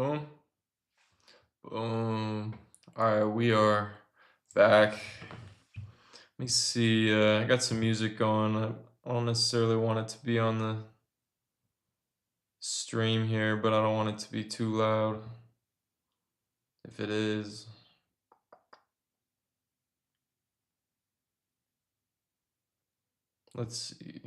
Boom. Boom. All right, we are back. Let me see. I got some music going. I don't necessarily want it to be on the stream here, but I don't want it to be too loud. If it is, let's see.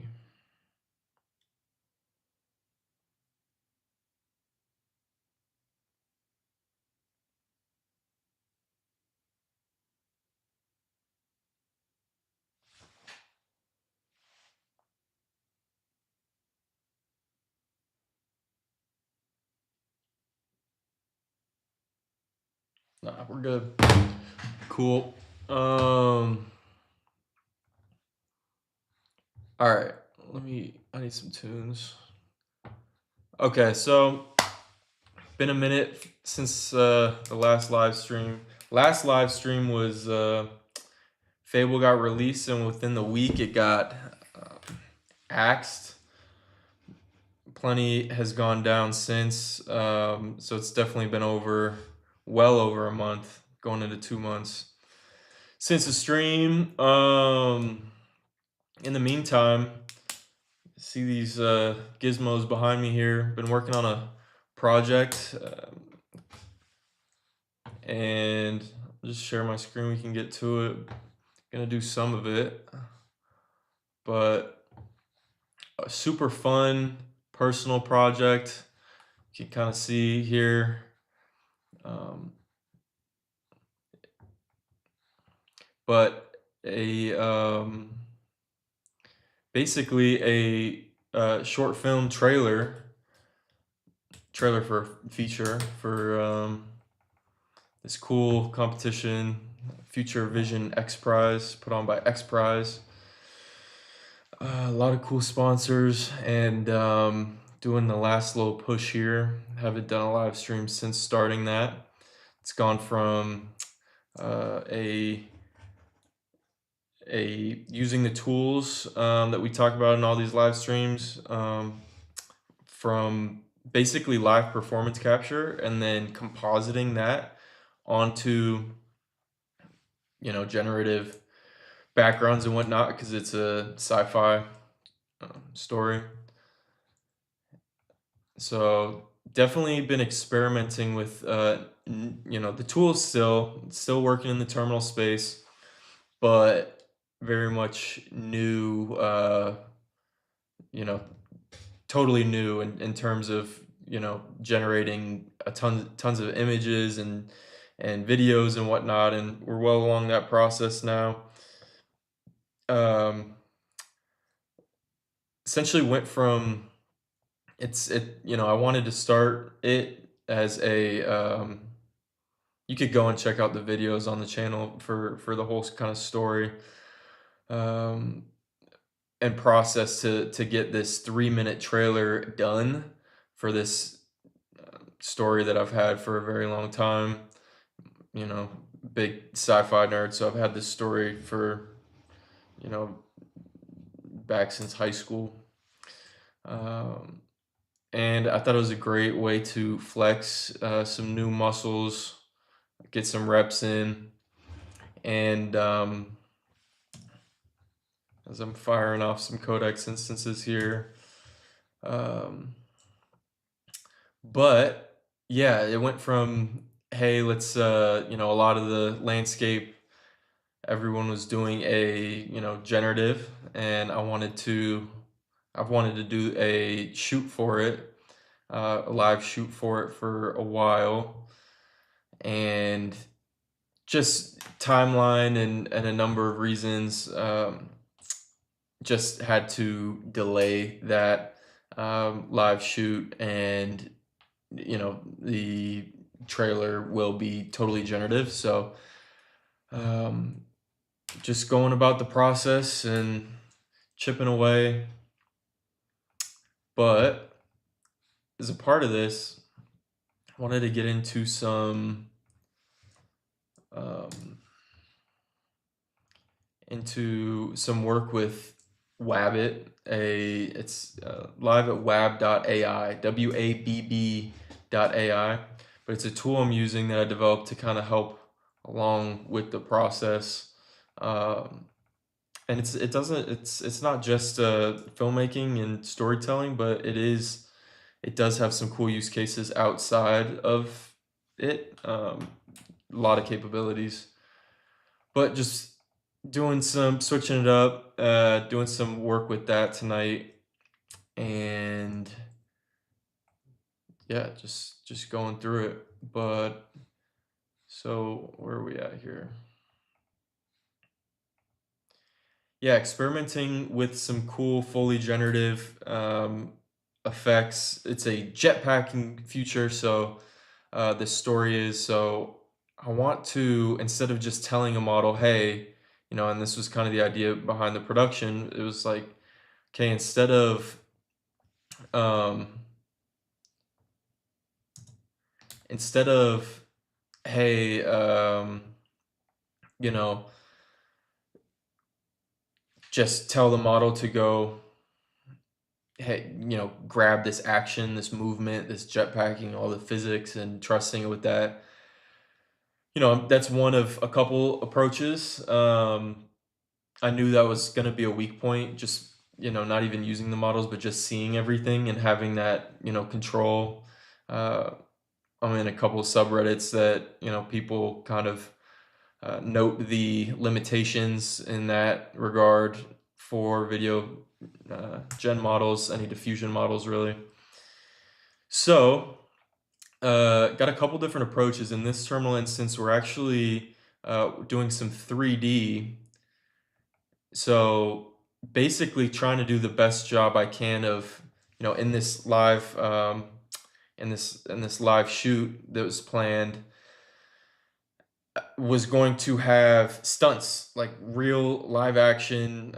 Nah, we're good. Cool. All right. I need some tunes. Okay, so been a minute since the last live stream. Last live stream was Fable got released, and within the week it got axed. Plenty has gone down since, so it's definitely been well over a month, going into 2 months since the stream. In the meantime, see these gizmos behind me here. Been working on a project, and I'll just share my screen. We can get to it. Gonna do some of it, but a super fun personal project. You can kind of see here. But basically a short film trailer for feature for this cool competition, Future Vision XPRIZE, put on by XPRIZE. A lot of cool sponsors, and doing the last little push here. Haven't done a live stream since starting that. It's gone from using the tools that we talk about in all these live streams, from basically live performance capture, and then compositing that onto generative backgrounds and whatnot, because it's a sci-fi story. So definitely been experimenting with the tools, still working in the terminal space, but very much new, totally new in terms of generating tons of images and videos and whatnot, and we're well along that process now. Essentially went from I wanted to start it as a you could go and check out the videos on the channel for the whole kind of story and process to get this 3-minute trailer done for this story that I've had for a very long time. Big sci-fi nerd, so I've had this story for back since high school. And I thought it was a great way to flex some new muscles, get some reps in, and as I'm firing off some codex instances here. But yeah, it went from, hey, let's a lot of the landscape, everyone was doing a generative, and I've wanted to do a shoot for it, a live shoot for it for a while, and just timeline and a number of reasons, just had to delay that live shoot, and the trailer will be totally generative. So just going about the process and chipping away. But as a part of this, I wanted to get into some work with Wabbit. It's live at wab.ai, WABB.ai. but it's a tool I'm using that I developed to kind of help along with the process. Um, and it's not just filmmaking and storytelling, but it does have some cool use cases outside of it. A lot of capabilities, but just doing some switching it up, doing some work with that tonight, and yeah, just going through it. But so where are we at here? Yeah, experimenting with some cool fully generative effects. It's a jetpacking future, so the story is so I want to, instead of just telling a model, hey, and this was kind of the idea behind the production. It was like, okay, um, instead of hey, you know, just tell the model to go, hey, grab this action, this movement, this jetpacking, all the physics, and trusting it with that. That's one of a couple approaches. I knew that was going to be a weak point, just, not even using the models, but just seeing everything and having that, control. Uh, I'm in a couple of subreddits that, people kind of note the limitations in that regard for video gen models, any diffusion models, really. So, got a couple different approaches. In this terminal instance, we're actually doing some 3D. So basically trying to do the best job I can of, in this live in this live shoot that was planned, was going to have stunts, like real live action,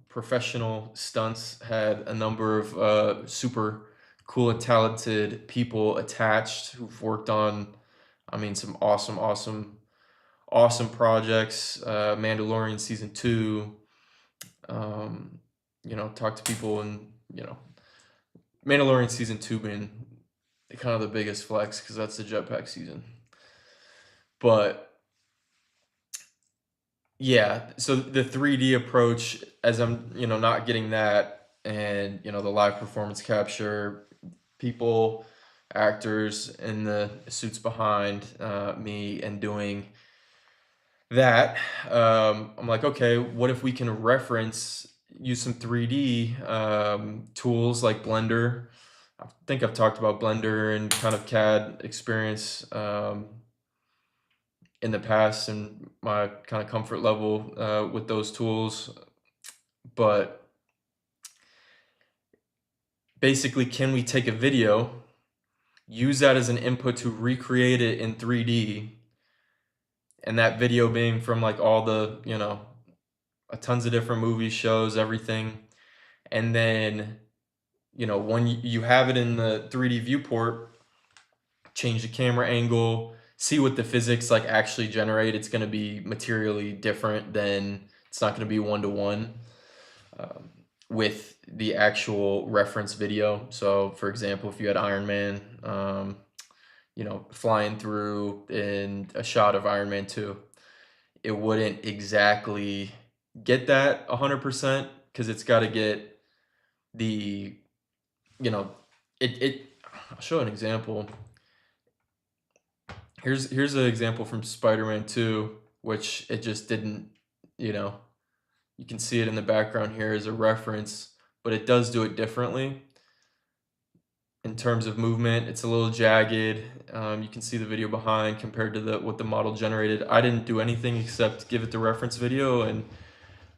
professional stunts. Had a number of super cool and talented people attached who've worked on, I mean, some awesome projects. Mandalorian season 2. Talk to people, and Mandalorian season 2 being kind of the biggest flex because that's the jetpack season. But yeah, so the 3D approach, as I'm, not getting that, and the live performance capture, people, actors in the suits behind me, and doing that, I'm like, okay, what if we can use some 3D tools like Blender? I think I've talked about Blender and kind of CAD experience in the past, and my kind of comfort level with those tools. But basically, can we take a video, use that as an input to recreate it in 3D, and that video being from like all the, tons of different movies, shows, everything. And then, when you have it in the 3D viewport, change the camera angle, see what the physics like actually generate. It's going to be materially different than, it's not going to be one-to-one with the actual reference video. So for example, if you had Iron Man, flying through in a shot of Iron Man 2, it wouldn't exactly get that 100%, because it's got to get the, you know, it I'll show an example. Here's an example from Spider-Man 2, which it just didn't, you know, you can see it in the background here as a reference, but it does do it differently in terms of movement. It's a little jagged. You can see the video behind compared to what the model generated. I didn't do anything except give it the reference video, and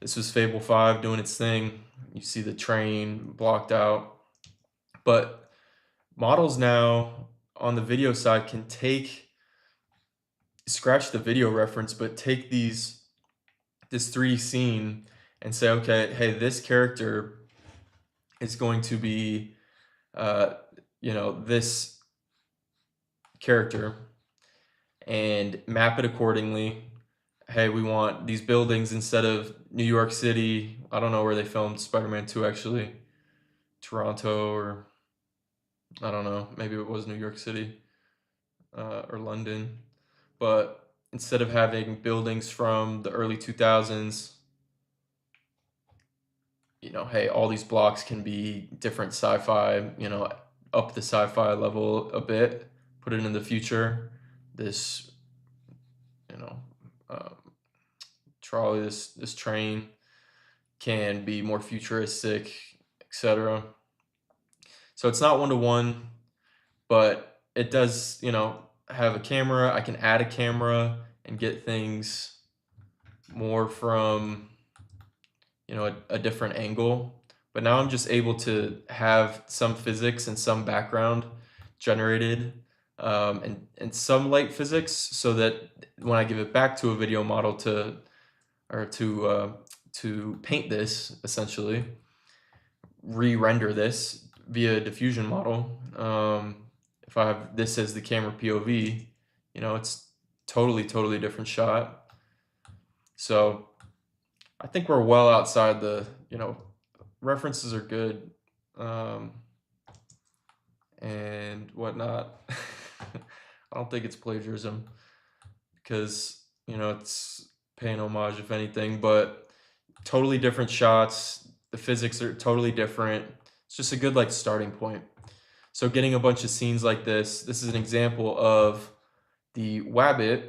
this was Fable 5 doing its thing. You see the train blocked out. But models now on the video side can scratch the video reference, but take this 3D scene and say, okay, hey, this character is going to be, this character, and map it accordingly. Hey, we want these buildings instead of New York City. I don't know where they filmed Spider-Man 2 actually. Toronto, or I don't know, maybe it was New York City or London. But instead of having buildings from the early 2000s, hey, all these blocks can be different sci-fi, up the sci-fi level a bit, put it in the future. This, you know, um, trolley, this train can be more futuristic, etc. So it's not one to one, but it does, have a camera. I can add a camera and get things more from, a different angle. But now I'm just able to have some physics and some background generated, and some light physics, so that when I give it back to a video model to paint this, essentially re-render this via a diffusion model. If I have this as the camera POV, it's totally different shot. So I think we're well outside the, references are good, um, and whatnot. I don't think it's plagiarism because, it's paying homage, if anything, but totally different shots. The physics are totally different. It's just a good like starting point. So getting a bunch of scenes like this is an example of the Wabbit,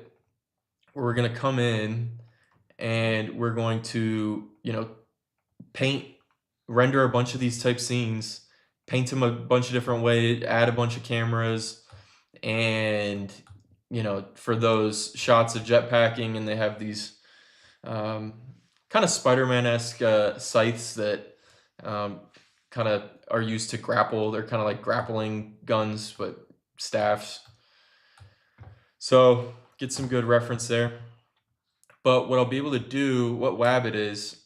where we're going to come in and we're going to, paint, render a bunch of these type scenes, paint them a bunch of different ways, add a bunch of cameras, and for those shots of jetpacking, and they have these kind of Spider-Man-esque scythes that kind of are used to grapple. They're kind of like grappling guns, but staffs. So get some good reference there. But what I'll be able to do, what Wabbit is,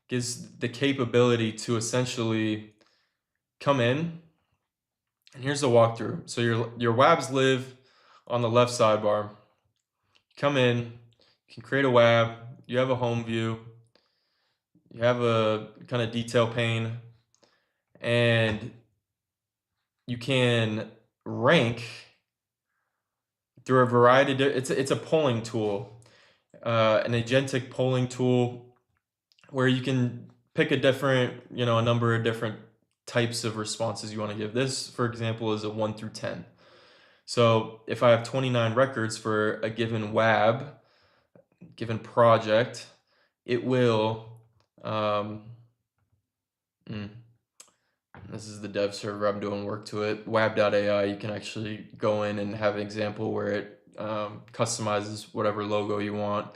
gives the capability to essentially come in, and here's the walkthrough. So your WABs live on the left sidebar. Come in, you can create a WAB, you have a home view, you have a kind of detail pane, and you can rank through a variety of, it's a polling tool, an agentic polling tool, where you can pick a different, a number of different types of responses you want to give. This, for example, is a 1 through 10. So if I have 29 records for a given WAB, given project, it will, this is the dev server, I'm doing work to it, wab.ai, you can actually go in and have an example where it customizes whatever logo you want,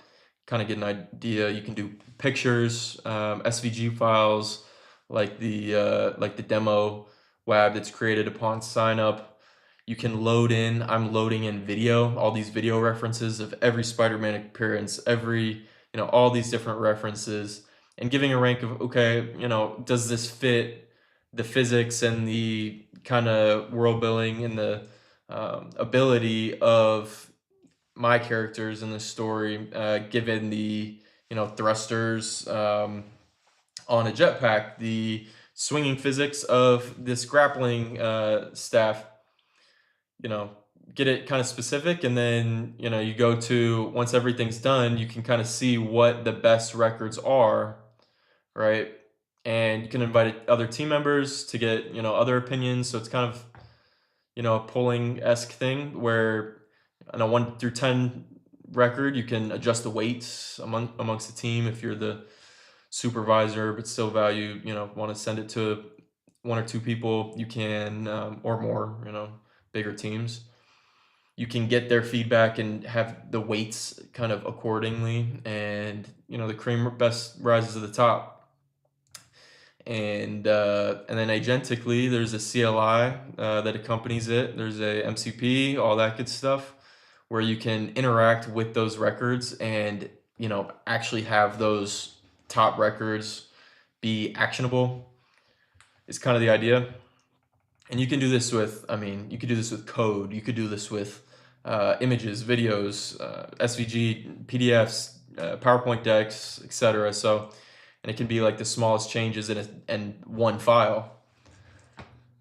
kind of get an idea. You can do pictures, SVG files, like the demo WAB that's created upon sign up. You can load in, I'm loading in video, all these video references of every Spider-Man appearance, all these different references, and giving a rank of, okay, does this fit the physics and the kind of world building and the ability of my characters in the story, given the, thrusters on a jetpack, the swinging physics of this grappling staff, get it kind of specific. And then, you go to, once everything's done, you can kind of see what the best records are, right? And you can invite other team members to get, other opinions. So it's kind of, a polling-esque thing where on a 1 through 10 record, you can adjust the weights amongst the team if you're the supervisor, but still value, want to send it to 1 or 2 people, you can, or more, bigger teams. You can get their feedback and have the weights kind of accordingly, and the cream best rises to the top. And then agentically, there's a CLI that accompanies it. There's a MCP, all that good stuff, where you can interact with those records and actually have those top records be actionable. Is kind of the idea. And you can do this with, you could do this with code. You could do this with images, videos, SVG, PDFs, PowerPoint decks, etc. So, and it can be like the smallest changes in one file.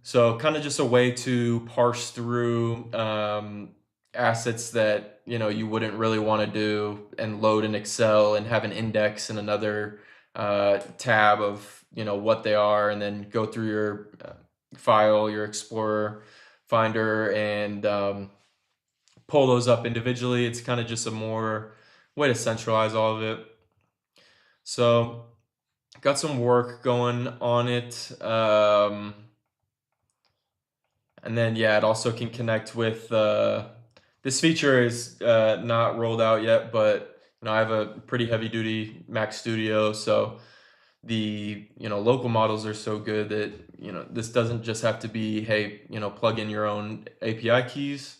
So kind of just a way to parse through assets that you wouldn't really want to do and load in Excel and have an index in another tab of what they are, and then go through your file, your Explorer Finder, and pull those up individually. It's kind of just a more way to centralize all of it. So got some work going on it. And then, yeah, it also can connect with this feature is not rolled out yet, but I have a pretty heavy duty Mac Studio, so the local models are so good that this doesn't just have to be, hey, plug in your own API keys.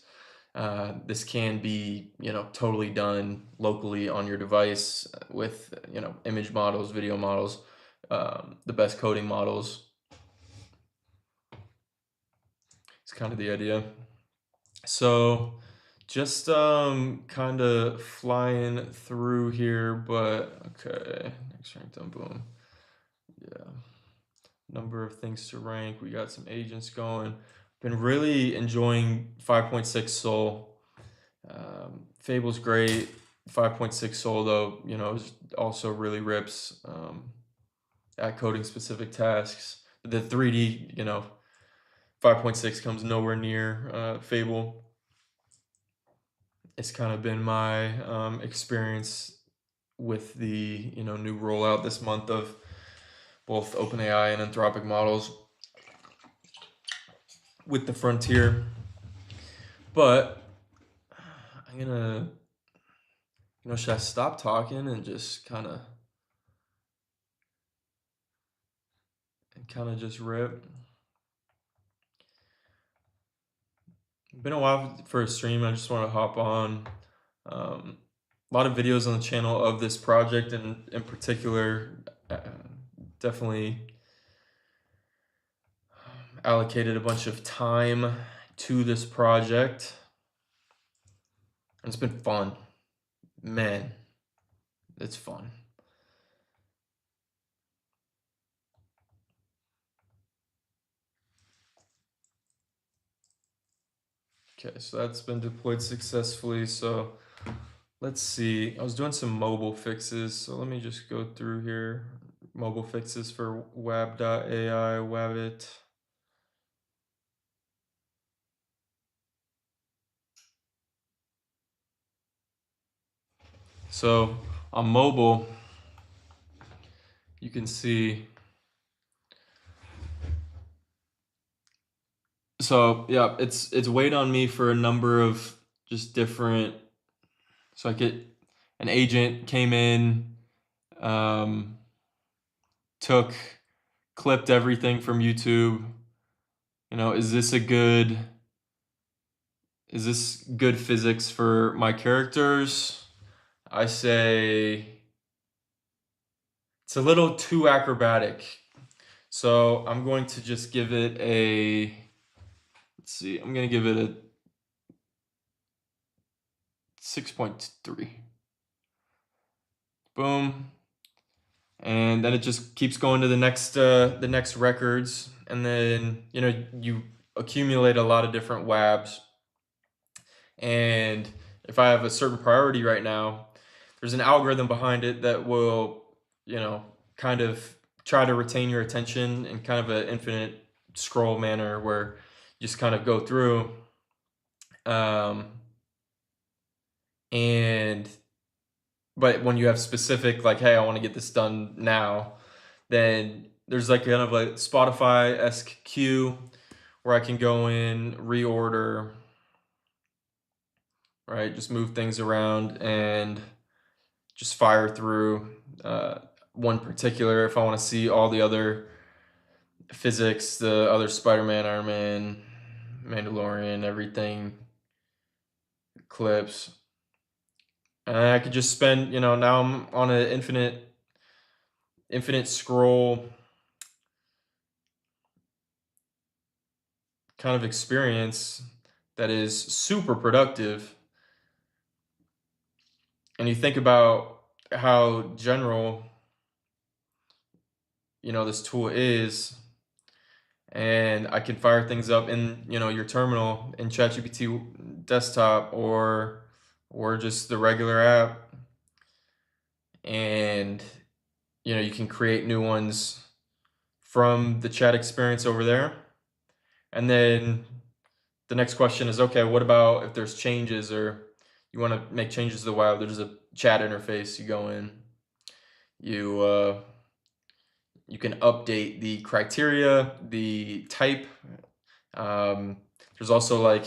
This can be totally done locally on your device with image models, video models, the best coding models. It's kind of the idea. So just kind of flying through here, but okay, next rank done, boom. Yeah, number of things to rank. We got some agents going. Been really enjoying 5.6 Soul. Fable's great. 5.6 Soul though, is also really rips at coding specific tasks. The 3D, 5.6 comes nowhere near Fable. It's kind of been my experience with the new rollout this month of both OpenAI and Anthropic models with the frontier. But I'm gonna, should I stop talking and just kind of just rip? Been a while for a stream. I just want to hop on. A lot of videos on the channel of this project, and in particular, definitely allocated a bunch of time to this project. And it's been fun. Man, it's fun. Okay, so that's been deployed successfully. So let's see. I was doing some mobile fixes. So let me just go through here. Mobile fixes for wab.ai, Wabbit. So on mobile, you can see. So yeah, it's weighed on me for a number of just different. So I get an agent came in, um, clipped everything from YouTube. Is this good physics for my characters? I say it's a little too acrobatic. So I'm going to just give it let's see, I'm going to give it a 6.3. Boom. And then it just keeps going to the next records. And then, you accumulate a lot of different WABs. And if I have a certain priority right now, there's an algorithm behind it that will, kind of try to retain your attention in kind of an infinite scroll manner where you just kind of go through. But when you have specific, like, hey, I want to get this done now, then there's like kind of like Spotify-esque queue where I can go in, reorder, right? Just move things around and just fire through one particular. If I want to see all the other physics, the other Spider-Man, Iron Man, Mandalorian, everything, clips, and I could just spend, now I'm on an infinite scroll kind of experience that is super productive. And you think about how general, this tool is, and I can fire things up in, your terminal in ChatGPT desktop or just the regular app, and you can create new ones from the chat experience over there. And then the next question is, okay, what about if there's changes or you want to make changes to the WoW? There's a chat interface. You go in, you you can update the criteria, the type. Um, there's also like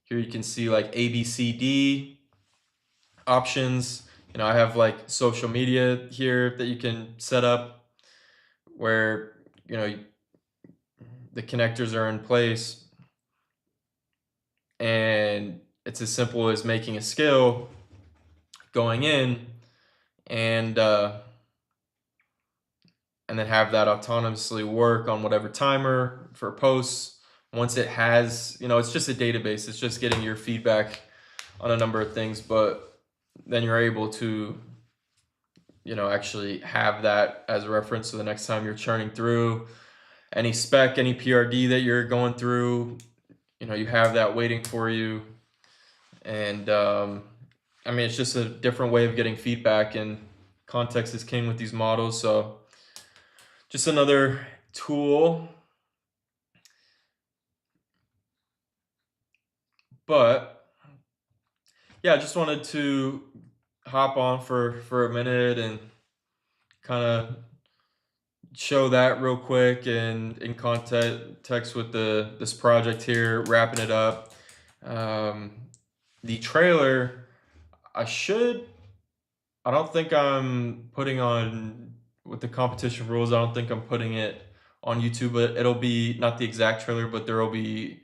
here you can see like A, B, C, D options. I have like social media here that you can set up where the connectors are in place, and it's as simple as making a skill, going in, and and then have that autonomously work on whatever timer for posts. Once it has, it's just a database. It's just getting your feedback on a number of things, but then you're able to, actually have that as a reference. So the next time you're churning through any spec, any PRD that you're going through, you have that waiting for you. And I mean, it's just a different way of getting feedback, and context is king with these models. So just another tool. But yeah, I just wanted to hop on for a minute and kind of show that real quick and in context with this project here, wrapping it up. Um, the trailer, I don't think I'm putting on with the competition rules. I don't think I'm putting it on YouTube, but it'll be not the exact trailer, but there will be,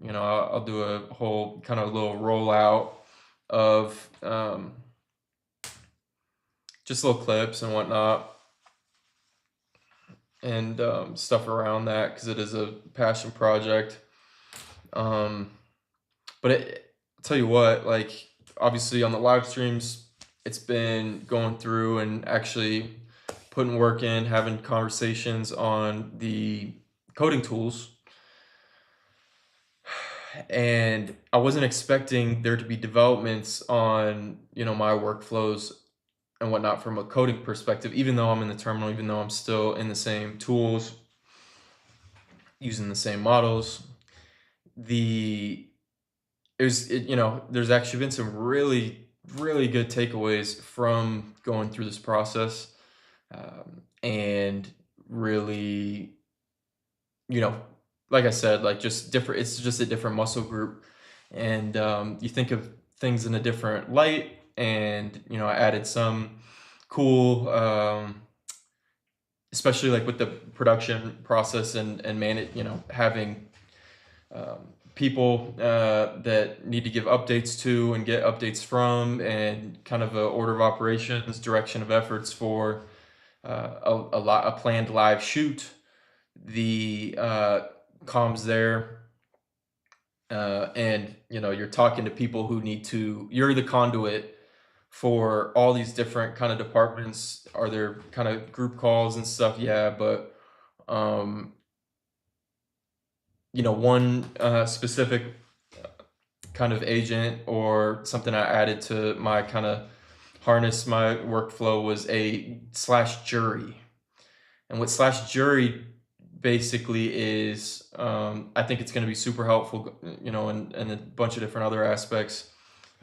I'll do a whole kind of little rollout of just little clips and whatnot, and stuff around that because it is a passion project. Um, but I'll tell you what, like obviously on the live streams, it's been going through and actually putting work in, having conversations on the coding tools. And I wasn't expecting there to be developments on, my workflows and whatnot from a coding perspective, even though I'm in the terminal, even though I'm still in the same tools, using the same models. There's actually been some really, really good takeaways from going through this process, and really, you know, like I said, like just different. It's just a different muscle group, and you think of things in a different light. And I added some cool, especially like with the production process and manage, having um, people that need to give updates to and get updates from, and kind of a order of operations, direction of efforts for a planned live shoot, the comms there, and you're talking to people who need to. You're the conduit for all these different kind of departments. Are there kind of group calls and stuff? Yeah, but um, one specific kind of agent or something I added to my kind of harness my workflow was a slash jury. And what slash jury basically is, I think it's going to be super helpful, and a bunch of different other aspects,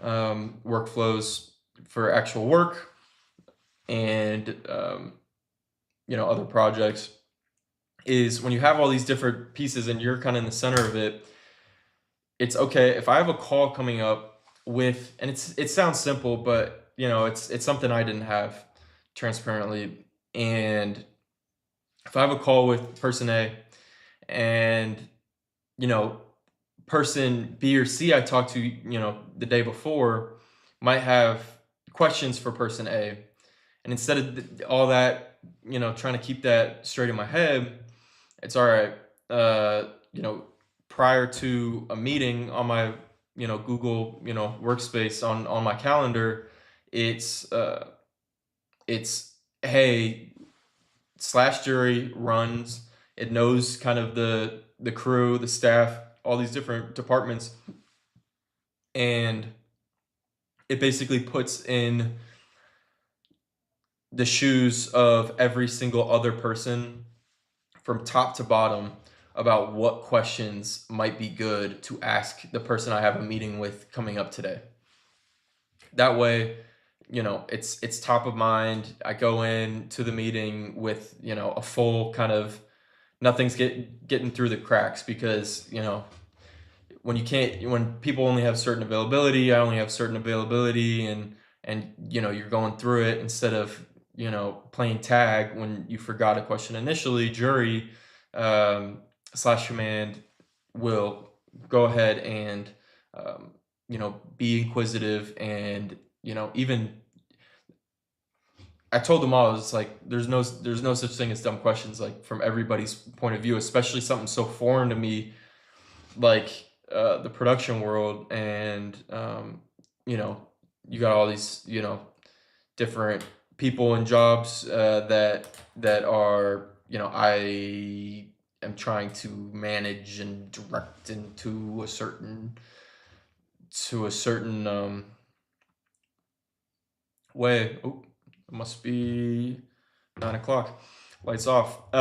workflows for actual work, and other projects, is when you have all these different pieces and you're kind of in the center of it. It's okay if I have a call coming up with, and it sounds simple, but it's something I didn't have, transparently. And if I have a call with person A, and you know person B or C I talked to the day before might have questions for person A, and instead of all that, trying to keep that straight in my head, it's all right. Prior to a meeting on my Google workspace, on my calendar, it's it's hey, slash jury runs It knows kind of the crew, the staff, all these different departments, and it basically puts in the shoes of every single other person from top to bottom about what questions might be good to ask the person I have a meeting with coming up today. That way, it's top of mind. I go in to the meeting with, a full kind of nothing's getting through the cracks because, when people only have certain availability, I only have certain availability, and you're going through it instead of playing tag when you forgot a question initially. Jury slash command will go ahead and be inquisitive, and even I told them all, it's like there's no such thing as dumb questions, like from everybody's point of view, especially something so foreign to me like the production world. And you know you got all these different people and jobs that are I am trying to manage and direct into a certain way. Oh, it must be 9 o'clock. Lights off.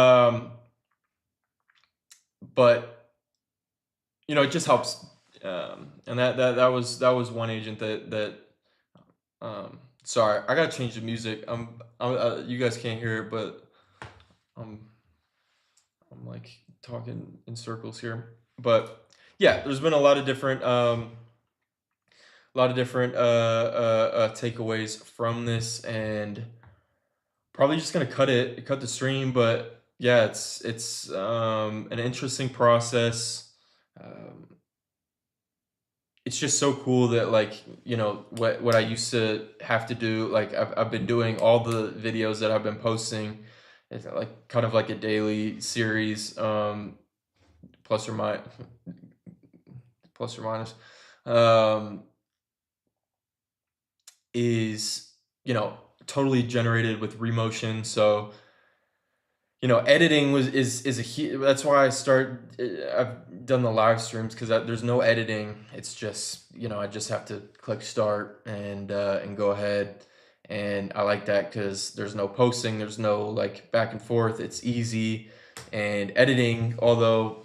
But it just helps. And that was one agent that sorry, I gotta change the music. You guys can't hear it, but I'm I'm like talking in circles here. But yeah, there's been a lot of different takeaways from this, and probably just gonna cut the stream. But yeah, it's an interesting process. Um, it's just so cool that, like, what I used to have to do, like I've been doing all the videos that I've been posting. It's like kind of like a daily series, plus or minus, plus or minus, um, is totally generated with remotion. So editing is that's why I've done the live streams, because there's no editing. It's just I just have to click start and go ahead, and I like that because there's no posting, there's no like back and forth. It's easy. And editing, although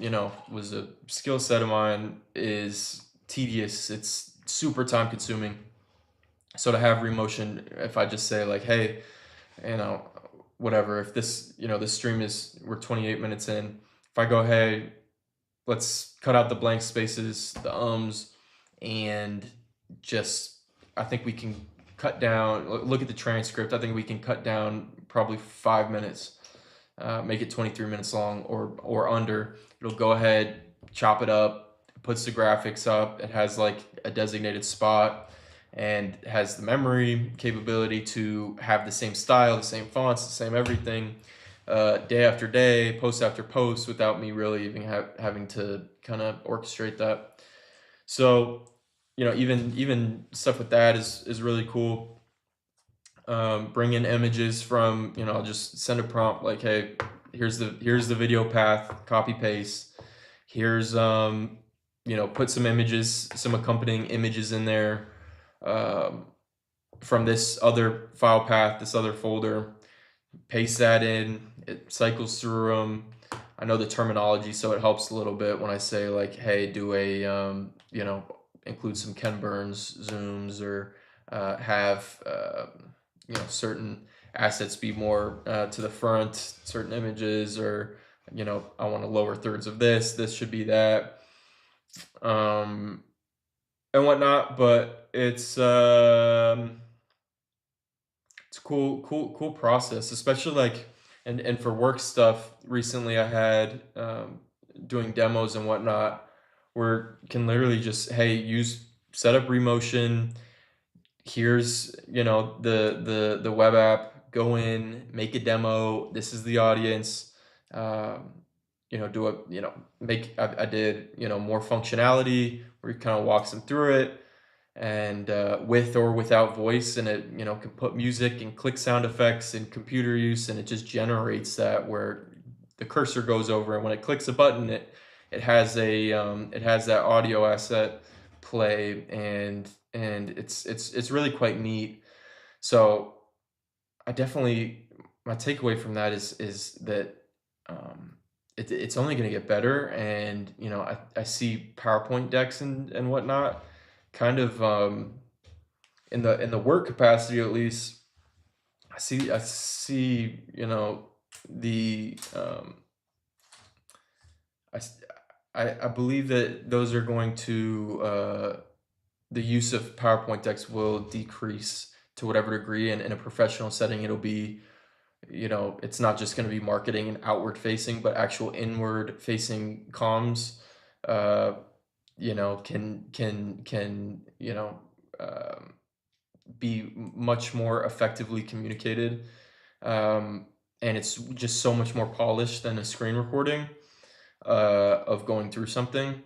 was a skill set of mine, is tedious. It's super time consuming. So to have remotion, if I just say like, hey, you know, whatever, if this stream we're 28 minutes in, if I go, hey, let's cut out the blank spaces, the ums, and just, I think we can cut down, look at the transcript, I think we can cut down probably 5 minutes, make it 23 minutes long or under. It'll go ahead, chop it up, puts the graphics up, it has like a designated spot, and has the memory capability to have the same style, the same fonts, the same everything, day after day, post after post, without me really even having to kind of orchestrate that. So even stuff with that is really cool. Bring in images from, I'll just send a prompt like, hey, here's the video path, copy paste. Here's put some images, some accompanying images in there, um, from this other file path, this other folder. Paste that in. It cycles through them. I know the terminology, so it helps a little bit when I say like, hey, do a include some Ken Burns zooms, or have certain assets be more to the front, certain images, or I want to lower thirds of this should be that, and whatnot. But it's a cool process, especially like, and for work stuff. Recently, I had doing demos and whatnot, where can literally just, hey, set up remotion. Here's the web app. Go in, make a demo. This is the audience. Um, do a make. I did more functionality where he kind of walks them through it, and with or without voice, and it can put music and click sound effects and computer use, and it just generates that, where the cursor goes over, and when it clicks a button, it has a it has that audio asset play, and it's really quite neat. So I definitely, my takeaway from that is that um, it's only going to get better, and I see PowerPoint decks and whatnot, kind of in the work capacity at least. I see the I, s- I believe that those are going to the use of PowerPoint decks will decrease to whatever degree, and in a professional setting it'll be, it's not just going to be marketing and outward facing, but actual inward facing comms uh can um, be much more effectively communicated, um and it's just so much more polished than a screen recording of going through something,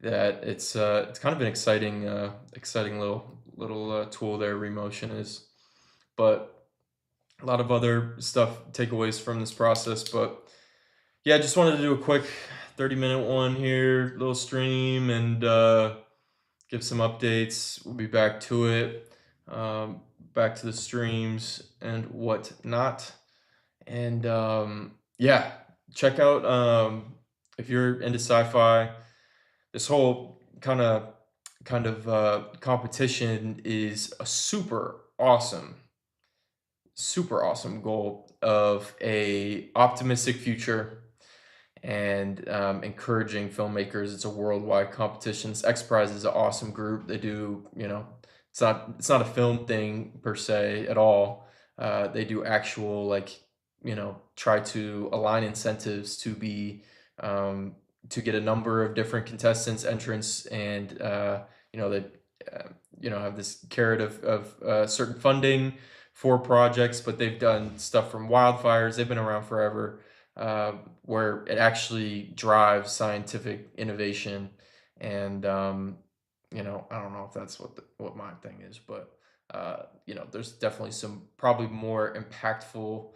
that it's kind of an exciting little tool there, Remotion is. But a lot of other stuff, takeaways from this process. But yeah, I just wanted to do a quick 30-minute one here, little stream, and give some updates. We'll be back to it, back to the streams and whatnot. And yeah, check out, if you're into sci-fi, this whole kind of competition is a super awesome goal of a optimistic future, and encouraging filmmakers. It's a worldwide competition. This XPRIZE is an awesome group. They do, it's not a film thing per se at all. They do actual, like, try to align incentives to be to get a number of different contestants entrants, and they uh, have this carrot of certain funding for projects. But they've done stuff from wildfires. They've been around forever, uh, where it actually drives scientific innovation. And I don't know if that's what my thing is, but there's definitely some probably more impactful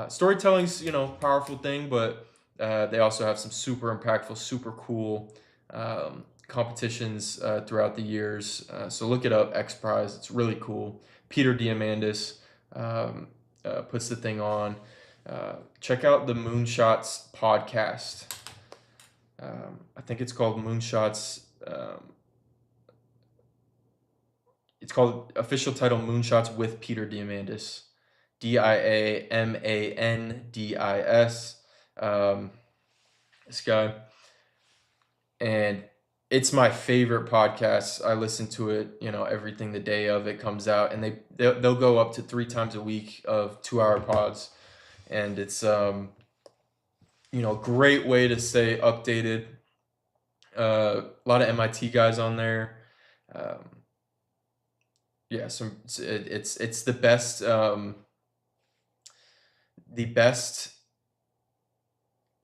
storytelling's, powerful thing, but they also have some super impactful, super cool competitions throughout the years. So look it up, X Prize. It's really cool. Peter Diamandis um, puts the thing on. Check out the Moonshots podcast. I think it's called Moonshots. It's called, official title, Moonshots with Peter Diamandis. Diamandis. Um, this guy. And it's my favorite podcast. I listen to it, everything the day of it comes out, and they'll go up to 3 times a week of 2-hour pods, and it's great way to stay updated. A lot of MIT guys on there. Um, yeah, it's the best,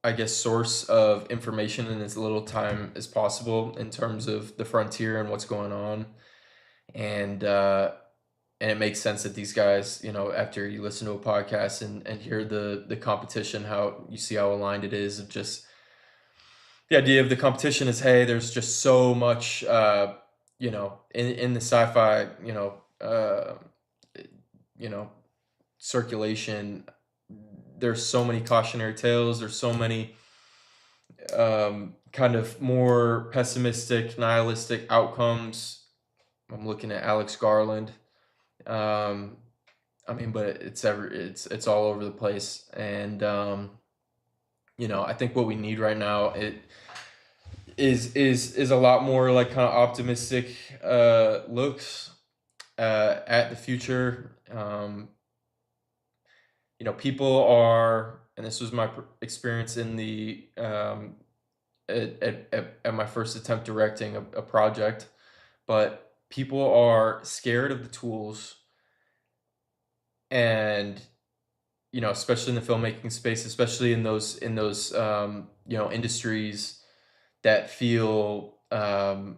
I guess, source of information in as little time as possible in terms of the frontier and what's going on. And and it makes sense that these guys, after you listen to a podcast and hear the competition, how you see how aligned it is, of just the idea of the competition is, hey, there's just so much, in the sci-fi, you know, circulation. There's so many cautionary tales. There's so many kind of more pessimistic, nihilistic outcomes. I'm looking at Alex Garland. Um, I mean, but it's all over the place, and I think what we need right now, it is a lot more like kind of optimistic looks at the future. People are, and this was my experience in the at my first attempt directing a project, but people are scared of the tools, and especially in the filmmaking space, especially in those industries that feel, they're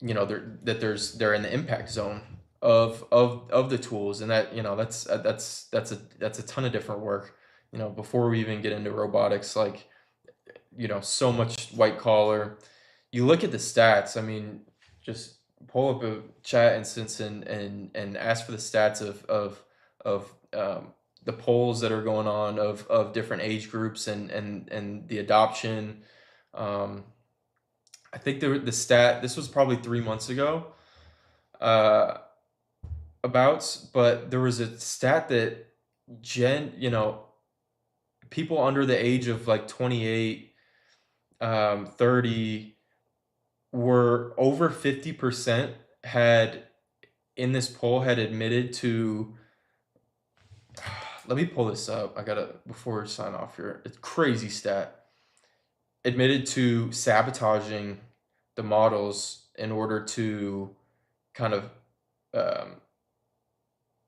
in the impact zone of the tools, and that's a ton of different work. before we even get into robotics, like, so much white collar. You look at the stats. I mean, just pull up a chat instance and ask for the stats of the polls that are going on of different age groups and the adoption. Um, I think the stat, this was probably 3 months ago, uh, but there was a stat that gen, people under the age of like 28, 30 were over 50% had in this poll had admitted to. Let me pull this up. I gotta before we sign off here. It's crazy stat. Admitted to sabotaging the models in order to kind of um,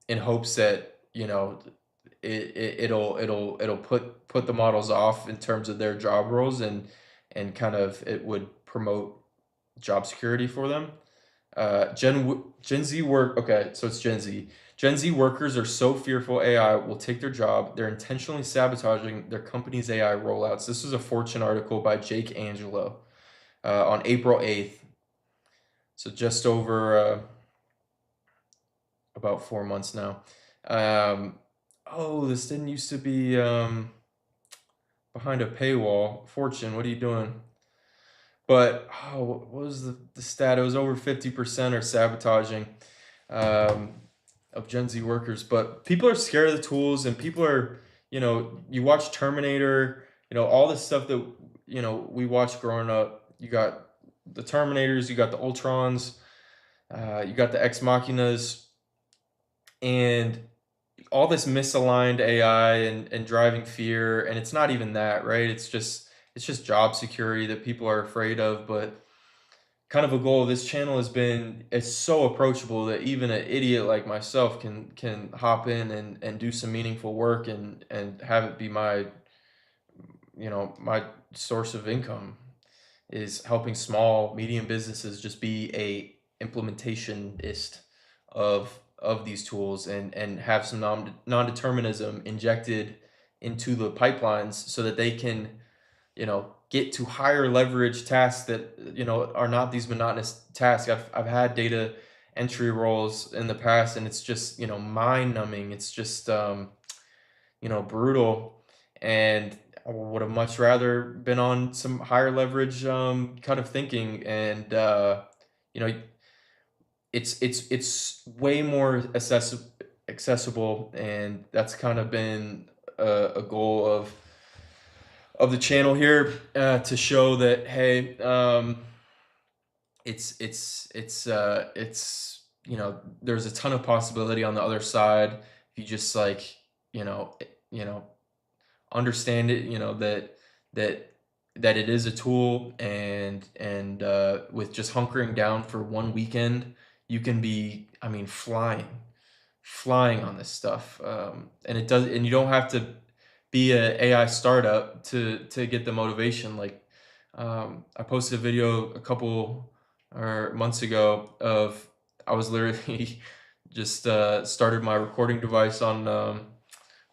in hopes that it'll put the models off in terms of their job roles, and kind of it would promote job security for them. Gen Z work. Okay, so it's Gen Z. Gen Z workers are so fearful AI will take their job, they're intentionally sabotaging their company's AI rollouts. This was a Fortune article by Jake Angelo on April 8th. So just over about 4 months now. Um, oh, this didn't used to be behind a paywall. Fortune, what are you doing? But what was the stat? It was over 50% are sabotaging um, of Gen Z workers. But people are scared of the tools, and people are, you watch Terminator, all this stuff that, we watched growing up. You got the Terminators, you got the Ultrons, you got the Ex Machinas, and all this misaligned AI and driving fear. And it's not even that, right? It's just job security that people are afraid of. But kind of a goal of this channel has been, it's so approachable that even an idiot like myself can hop in and do some meaningful work and have it be my source of income, is helping small medium businesses just be a implementationist of these tools and have some non-determinism injected into the pipelines so that they can get to higher leverage tasks that are not these monotonous tasks. I've had data entry roles in the past, and it's just mind numbing. It's just brutal, and I would have much rather been on some higher leverage kind of thinking. And you know it's way more accessible, and that's kind of been a goal of the channel here, to show that, hey, there's a ton of possibility on the other side if you just like you know you know understand it, that that it is a tool, and with just hunkering down for one weekend, you can be, I mean, flying on this stuff. And you don't have to be a AI startup to get the motivation. Like, I posted a video a couple or months ago of, I was literally just started my recording device on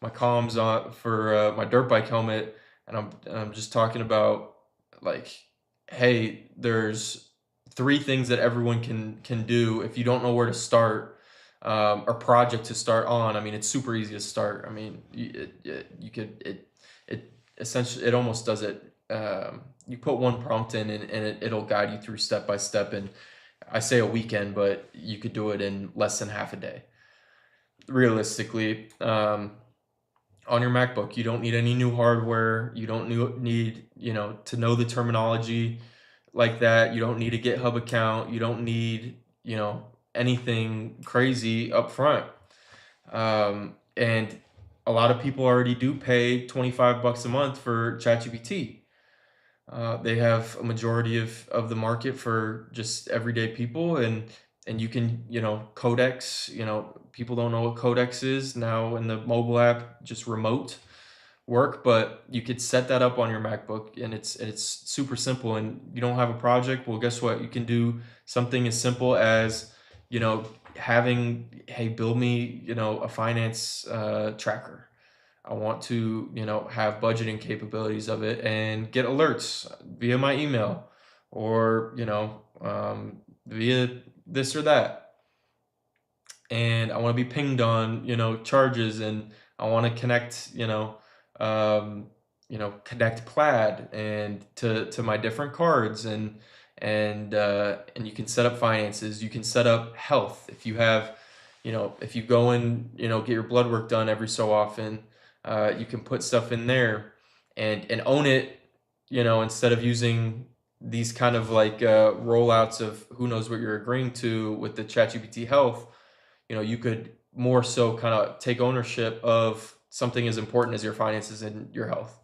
my comms on for my dirt bike helmet, and I'm just talking about, like, hey, there's three things that everyone can do if you don't know where to start, or project to start on. I mean, it's super easy to start. I mean, you could it essentially, it almost does it. You put one prompt in, and it'll guide you through step by step. And I say a weekend, but you could do it in less than half a day, realistically. On your MacBook, you don't need any new hardware. You don't need to know the terminology like that. You don't need a GitHub account. You don't need anything crazy up front. And a lot of people already do pay $25 a month for ChatGPT. They have a majority of the market for just everyday people, and you can, Codex, people don't know what Codex is now in the mobile app, just remote work, but you could set that up on your MacBook, and it's super simple. And you don't have a project, well, guess what? You can do something as simple as, having, hey, build me, a finance tracker. I want to, have budgeting capabilities of it and get alerts via my email or, via this or that. And I want to be pinged on, charges, and I want to connect, um, connect Plaid and to my different cards, and you can set up finances, you can set up health if you have, if you go and get your blood work done every so often, you can put stuff in there and own it, instead of using these kind of like rollouts of who knows what you're agreeing to with the ChatGPT health. You could more so kind of take ownership of something as important as your finances and your health.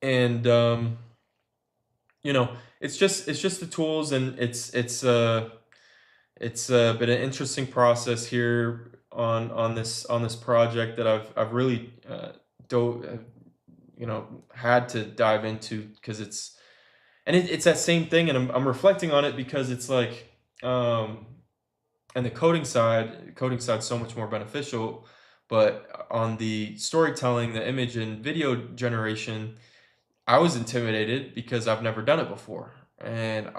And it's just the tools, and it's been an interesting process here on this project that I've really had to dive into, because it's that same thing, and I'm reflecting on it because it's like, and the coding side's so much more beneficial, but on the storytelling, the image and video generation, I was intimidated because I've never done it before, and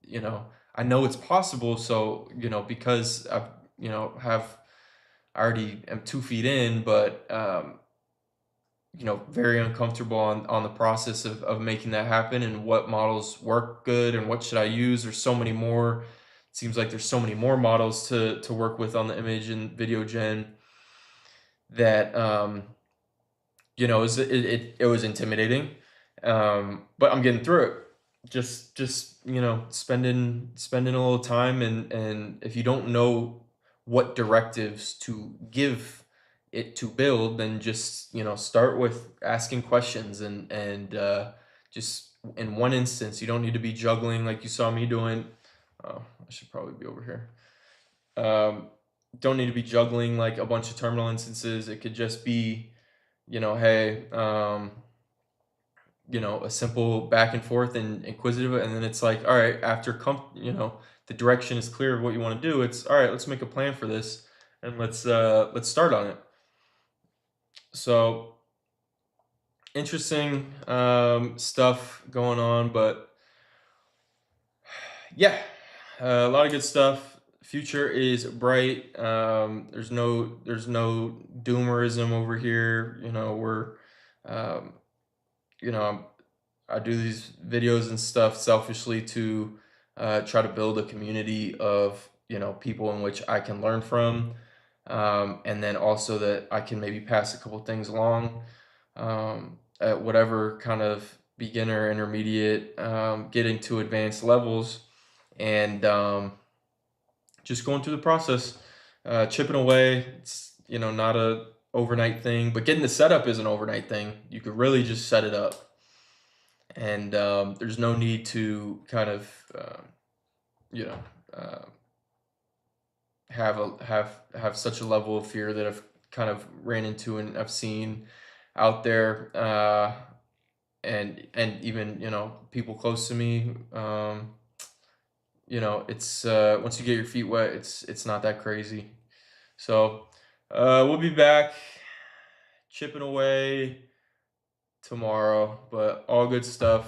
you know, I know it's possible. So, because have I already am 2 feet in, but very uncomfortable on the process of making that happen, and what models work good and what should I use. There's so many more. It seems like there's so many more models to work with on the image and video gen that it was intimidating. But I'm getting through it. Just spending a little time, and if you don't know what directives to give it to build, then just start with asking questions, and just in one instance, you don't need to be juggling like you saw me doing. Oh, I should probably be over here. Um, don't need to be juggling like a bunch of terminal instances. It could just be, hey, a simple back and forth and inquisitive, and then it's like, all right, after the direction is clear of what you want to do, it's all right, let's make a plan for this, and let's start on it. So interesting stuff going on, but yeah, a lot of good stuff. Future is bright. There's no doomerism over here. Um, you know, I'm, I do these videos and stuff selfishly to try to build a community of people in which I can learn from, and then also that I can maybe pass a couple things along, at whatever kind of beginner, intermediate, getting to advanced levels, and just going through the process, chipping away. It's not a overnight thing, but getting the setup is an overnight thing. You could really just set it up, and there's no need to kind of you know uh, have such a level of fear that I've kind of ran into and I've seen out there, and even people close to me. It's once you get your feet wet, it's not that crazy. So we'll be back chipping away tomorrow, but all good stuff.